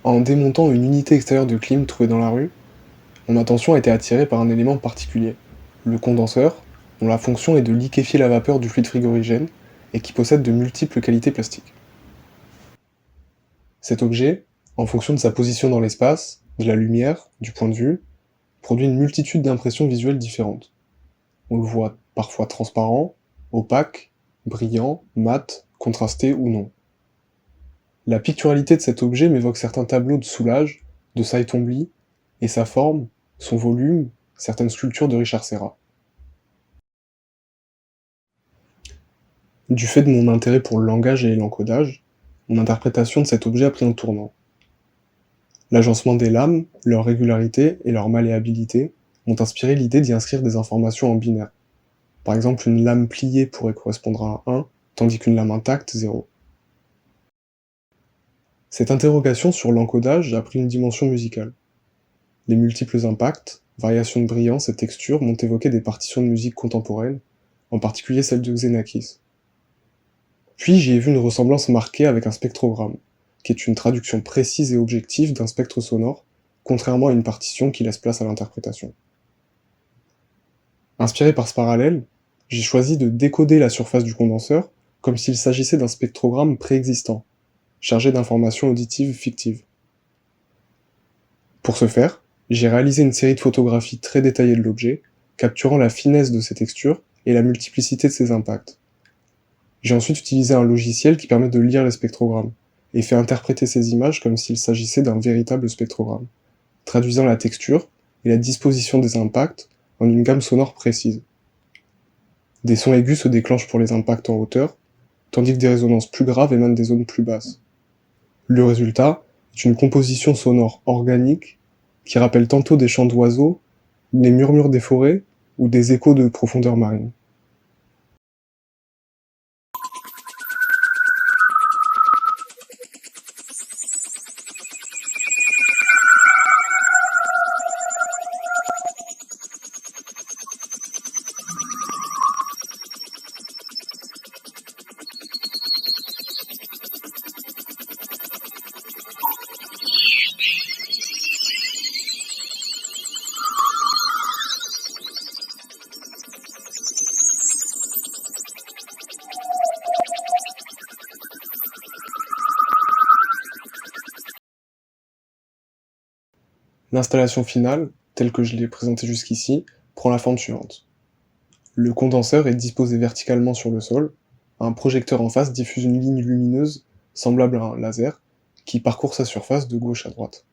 En démontant une unité extérieure de clim trouvée dans la rue, mon attention a été attirée par un élément particulier, le condenseur, dont la fonction est de liquéfier la vapeur du fluide frigorigène et qui possède de multiples qualités plastiques. Cet objet, en fonction de sa position dans l'espace, de la lumière, du point de vue, produit une multitude d'impressions visuelles différentes. On le voit parfois transparent, opaque, brillant, mat, contrasté ou non. La picturalité de cet objet m'évoque certains tableaux de Soulages, de Saïd-Tombly, et sa forme, son volume, certaines sculptures de Richard Serra. Du fait de mon intérêt pour le langage et l'encodage, mon interprétation de cet objet a pris un tournant. L'agencement des lames, leur régularité et leur malléabilité m'ont inspiré l'idée d'y inscrire des informations en binaire. Par exemple, une lame pliée pourrait correspondre à un 1, tandis qu'une lame intacte, 0. Cette interrogation sur l'encodage a pris une dimension musicale. Les multiples impacts, variations de brillance et texture m'ont évoqué des partitions de musique contemporaine, en particulier celle de Xenakis. Puis j'y ai vu une ressemblance marquée avec un spectrogramme, qui est une traduction précise et objective d'un spectre sonore, contrairement à une partition qui laisse place à l'interprétation. Inspiré par ce parallèle, j'ai choisi de décoder la surface du condenseur comme s'il s'agissait d'un spectrogramme préexistant, chargé d'informations auditives fictives. Pour ce faire, j'ai réalisé une série de photographies très détaillées de l'objet, capturant la finesse de ses textures et la multiplicité de ses impacts. J'ai ensuite utilisé un logiciel qui permet de lire les spectrogrammes, et fait interpréter ces images comme s'il s'agissait d'un véritable spectrogramme, traduisant la texture et la disposition des impacts en une gamme sonore précise. Des sons aigus se déclenchent pour les impacts en hauteur, tandis que des résonances plus graves émanent des zones plus basses. Le résultat est une composition sonore organique qui rappelle tantôt des chants d'oiseaux, les murmures des forêts ou des échos de profondeur marine. L'installation finale, telle que je l'ai présentée jusqu'ici, prend la forme suivante. Le condenseur est disposé verticalement sur le sol, un projecteur en face diffuse une ligne lumineuse, semblable à un laser, qui parcourt sa surface de gauche à droite.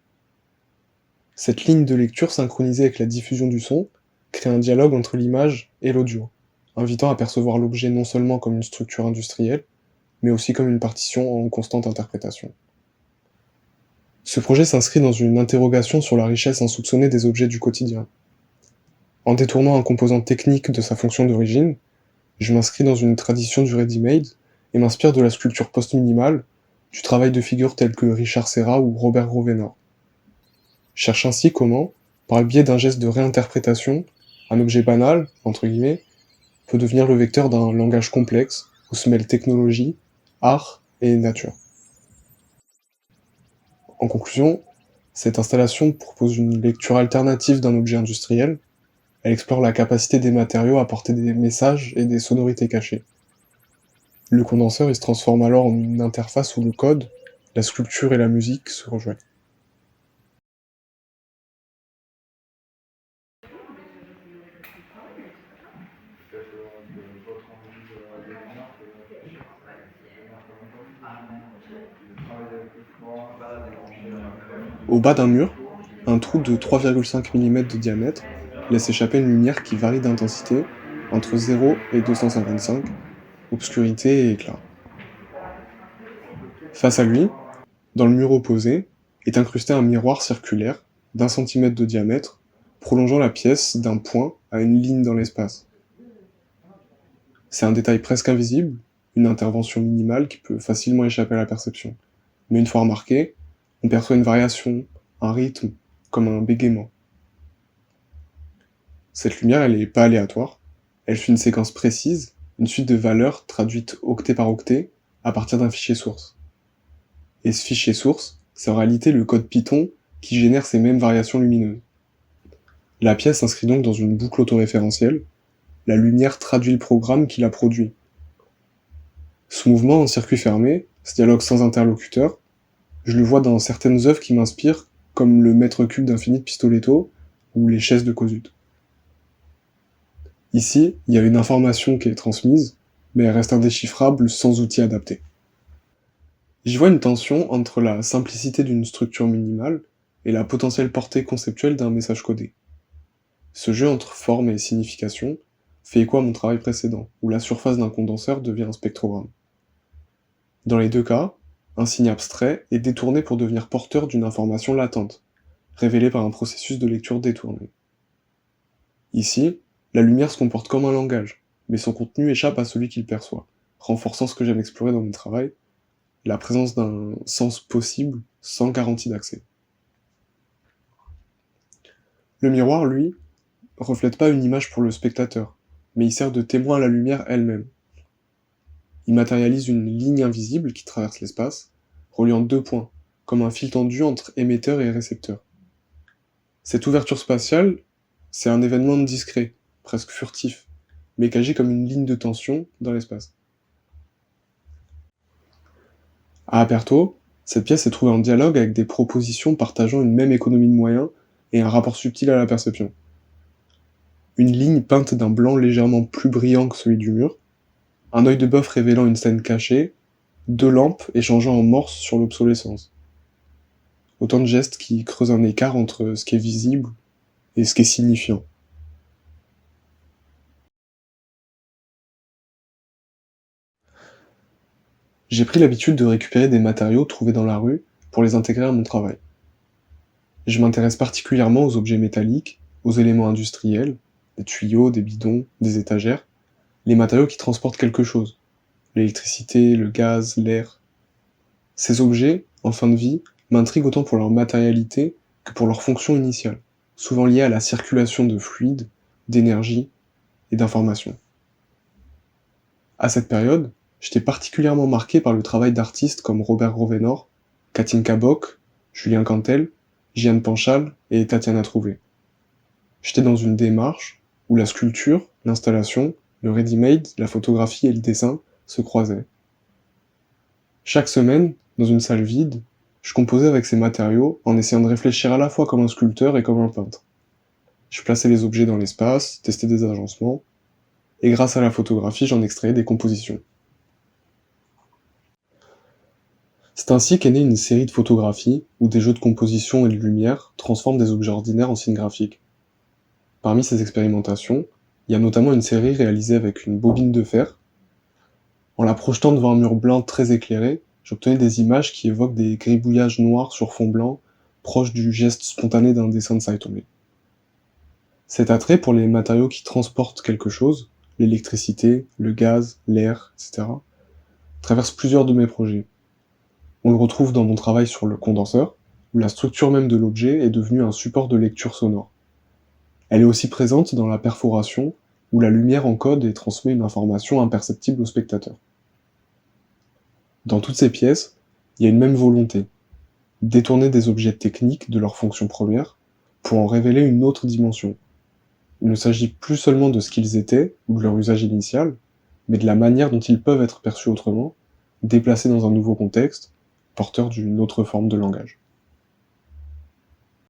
Cette ligne de lecture synchronisée avec la diffusion du son crée un dialogue entre l'image et l'audio, invitant à percevoir l'objet non seulement comme une structure industrielle, mais aussi comme une partition en constante interprétation. Ce projet s'inscrit dans une interrogation sur la richesse insoupçonnée des objets du quotidien. En détournant un composant technique de sa fonction d'origine, je m'inscris dans une tradition du ready-made et m'inspire de la sculpture post-minimale, du travail de figures tels que Richard Serra ou Robert Grosvenor. Je cherche ainsi comment, par le biais d'un geste de réinterprétation, un objet banal, entre guillemets, peut devenir le vecteur d'un langage complexe où se mêlent technologie, art et nature. En conclusion, cette installation propose une lecture alternative d'un objet industriel. Elle explore la capacité des matériaux à porter des messages et des sonorités cachées. Le condenseur il se transforme alors en une interface où le code, la sculpture et la musique se rejoignent. Au bas d'un mur, un trou de 3,5 mm de diamètre laisse échapper une lumière qui varie d'intensité entre 0 et 255, obscurité et éclat. Face à lui, dans le mur opposé, est incrusté un miroir circulaire d'1 cm de diamètre, prolongeant la pièce d'un point à une ligne dans l'espace. C'est un détail presque invisible, une intervention minimale qui peut facilement échapper à la perception. Mais une fois remarqué, on perçoit une variation, un rythme, comme un bégaiement. Cette lumière, elle n'est pas aléatoire, elle suit une séquence précise, une suite de valeurs traduites octet par octet à partir d'un fichier source. Et ce fichier source, c'est en réalité le code Python qui génère ces mêmes variations lumineuses. La pièce s'inscrit donc dans une boucle autoréférentielle, la lumière traduit le programme qui l'a produit. Ce mouvement en circuit fermé, ce dialogue sans interlocuteur, je le vois dans certaines œuvres qui m'inspirent, comme le Mètre cube d'infini de Pistoletto ou les chaises de Kosuth. Ici, il y a une information qui est transmise, mais elle reste indéchiffrable sans outil adapté. J'y vois une tension entre la simplicité d'une structure minimale et la potentielle portée conceptuelle d'un message codé. Ce jeu entre forme et signification fait écho à mon travail précédent, où la surface d'un condenseur devient un spectrogramme. Dans les deux cas, un signe abstrait est détourné pour devenir porteur d'une information latente, révélée par un processus de lecture détourné. Ici, la lumière se comporte comme un langage, mais son contenu échappe à celui qu'il perçoit, renforçant ce que j'aime explorer dans mon travail, la présence d'un sens possible sans garantie d'accès. Le miroir, lui, reflète pas une image pour le spectateur, mais il sert de témoin à la lumière elle-même. Il matérialise une ligne invisible qui traverse l'espace, reliant deux points, comme un fil tendu entre émetteur et récepteur. Cette ouverture spatiale, c'est un événement discret, presque furtif, mais qui agit comme une ligne de tension dans l'espace. À Aperto, cette pièce est trouvée en dialogue avec des propositions partageant une même économie de moyens et un rapport subtil à la perception. Une ligne peinte d'un blanc légèrement plus brillant que celui du mur, un œil de bœuf révélant une scène cachée, deux lampes échangeant en morse sur l'obsolescence. Autant de gestes qui creusent un écart entre ce qui est visible et ce qui est signifiant. J'ai pris l'habitude de récupérer des matériaux trouvés dans la rue pour les intégrer à mon travail. Je m'intéresse particulièrement aux objets métalliques, aux éléments industriels, des tuyaux, des bidons, des étagères, les matériaux qui transportent quelque chose, l'électricité, le gaz, l'air. Ces objets, en fin de vie, m'intriguent autant pour leur matérialité que pour leur fonction initiale, souvent liée à la circulation de fluides, d'énergie et d'informations. À cette période, j'étais particulièrement marqué par le travail d'artistes comme Robert Rovenor, Katinka Bock, Julien Cantel, Jeanne Panchal et Tatiana Trouvé. J'étais dans une démarche où la sculpture, l'installation, le ready-made, la photographie et le dessin se croisaient. Chaque semaine, dans une salle vide, je composais avec ces matériaux en essayant de réfléchir à la fois comme un sculpteur et comme un peintre. Je plaçais les objets dans l'espace, testais des agencements, et grâce à la photographie, j'en extrayais des compositions. C'est ainsi qu'est née une série de photographies où des jeux de composition et de lumière transforment des objets ordinaires en signes graphiques. Parmi ces expérimentations, il y a notamment une série réalisée avec une bobine de fer. En la projetant devant un mur blanc très éclairé, j'obtenais des images qui évoquent des gribouillages noirs sur fond blanc, proches du geste spontané d'un dessin de Saitome. Cet attrait pour les matériaux qui transportent quelque chose, l'électricité, le gaz, l'air, etc., traverse plusieurs de mes projets. On le retrouve dans mon travail sur le condenseur, où la structure même de l'objet est devenue un support de lecture sonore. Elle est aussi présente dans la perforation, où la lumière encode et transmet une information imperceptible au spectateur. Dans toutes ces pièces, il y a une même volonté, détourner des objets techniques de leur fonction première pour en révéler une autre dimension. Il ne s'agit plus seulement de ce qu'ils étaient ou de leur usage initial, mais de la manière dont ils peuvent être perçus autrement, déplacés dans un nouveau contexte, porteur d'une autre forme de langage.